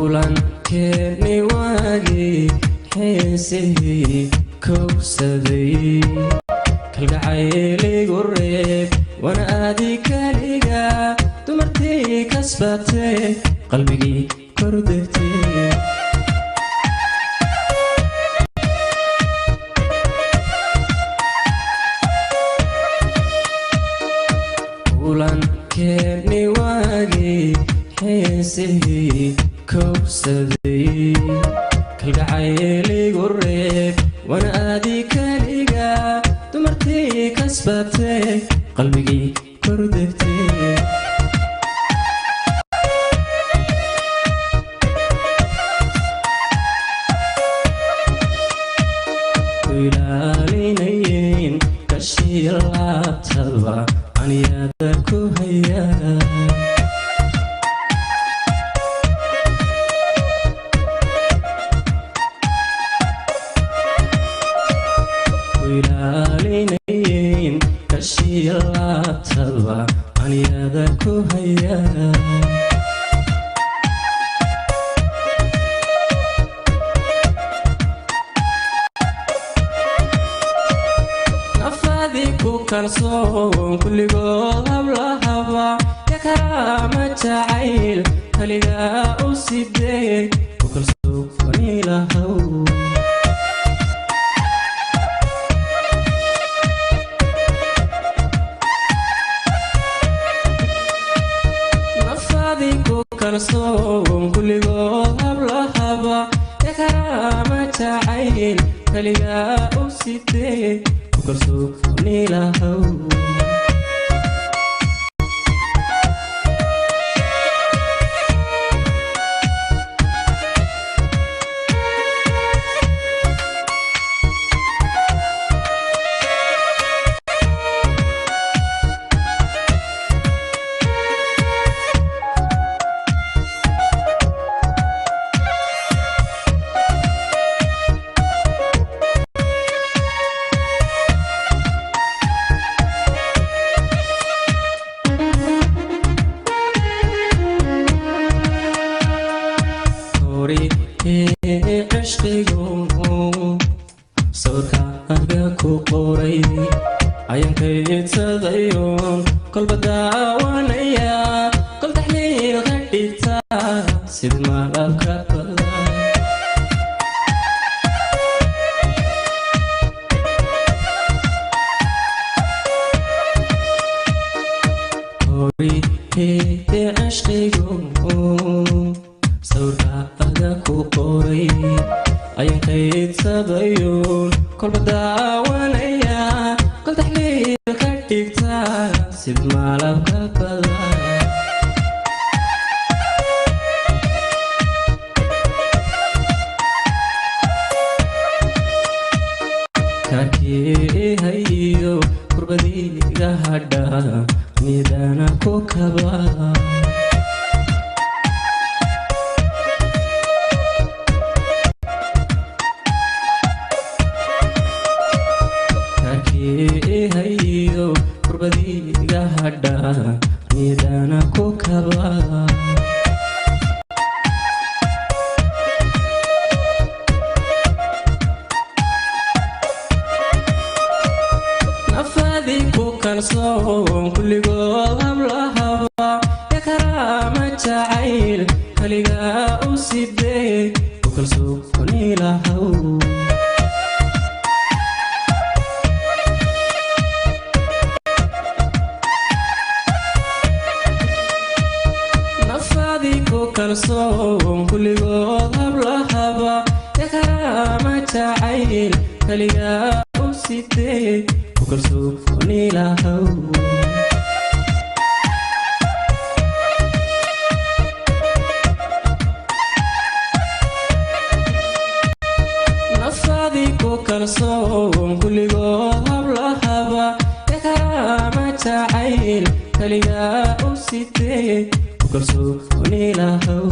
ulan keeni waagii xiisihii kowsaday kalgacayligu reeb wana aadi kaliga dumartii kasbatay qalbigii kordegtay ulan keeni waagii xiisihii kowsaday kalgacayligu reeb wana aadi kaliga dumartii kasbatay qalbigii kordegtay ilaalinayn kashiya laabtaba aniyada ku haya ilaalinayn kashiya laabtaba aniyada ku haya kalsoon kulligood hablahaba ya karaama jacayl kaligaa u sidee ku kalsooni lahow nafaadii ku kalsoon kulligood hablahaba ya karaama jacayl kaligaa u sidee kalsooni lahow عشقيكم صوركاga ku qoray ayankay tadayun kol badaawanaya kol taxliil qadita sid malabka hori عشقيكم صوركاga ku qoray ayankay tadayun kol badaawanaya kol taxliil qadita sid malabka kakii hayo kurbadiga hadha nidana ku kaba hayo kurbadiga hadha nidana ku kaba nafaadii ku kalsoon kulligood hablahaba ya karaama jacayl kaligaa u sidee ku kalsooni lahow kalsoon kulligood hablahaba ya karaama jacayl kaligaa u sidee ku kalsooni lahow nafaadii ku kalsoon kulligood hablahaba ya karaama jacayl kaligaa u sidee ku kalsooni lahow